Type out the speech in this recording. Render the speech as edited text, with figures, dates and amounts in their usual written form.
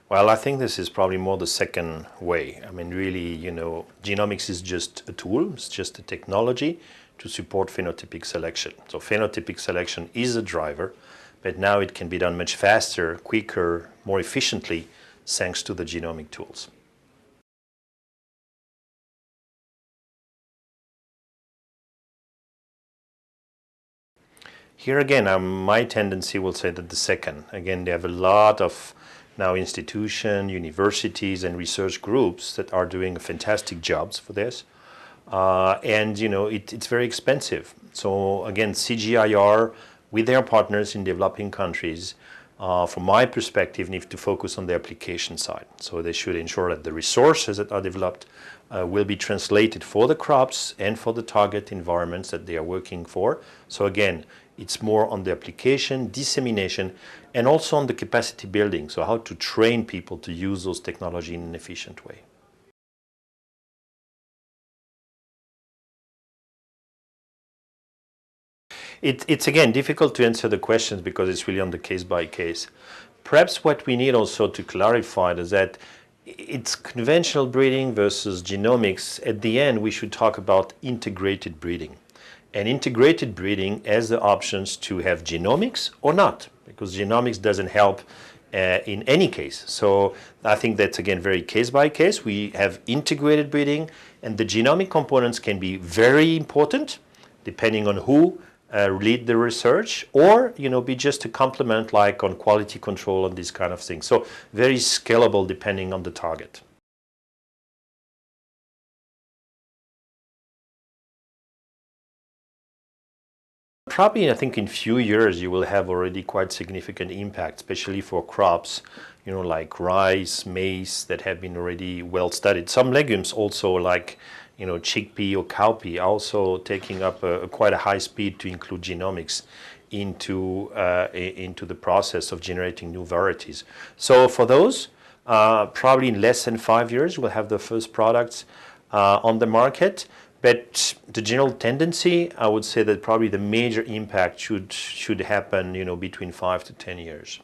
Well, I think this is probably more the second way. I mean, really, genomics is just a tool, it's just a technology to support phenotypic selection. So phenotypic selection is a driver, but now it can be done much faster, quicker, more efficiently, thanks to the genomic tools. Here again, my tendency will say that the second. Again, they have a lot of now institutions, universities, and research groups that are doing fantastic jobs for this. And it's very expensive. So again, CGIAR with their partners in developing countries, from my perspective, need to focus on the application side. So they should ensure that the resources that are developed will be translated for the crops and for the target environments that they are working for. So again, it's more on the application, dissemination, and also on the capacity building. So how to train people to use those technologies in an efficient way. It's again difficult to answer the questions because it's really on the case by case. Perhaps what we need also to clarify is that it's conventional breeding versus genomics. At the end, we should talk about integrated breeding. And integrated breeding has the options to have genomics or not, because genomics doesn't help in any case. So I think that's again very case by case. We have integrated breeding, and the genomic components can be very important depending on who lead the research, or be just a complement like on quality control and these kind of things. So very scalable depending on the target. Probably, I think in few years you will have already quite significant impact, especially for crops, like rice, maize, that have been already well studied. Some legumes also, like chickpea or cowpea, are also taking up quite a high speed to include genomics into the process of generating new varieties. So for those, probably in less than 5 years, we'll have the first products on the market. But the general tendency, I would say that probably the major impact should happen, between 5 to 10 years.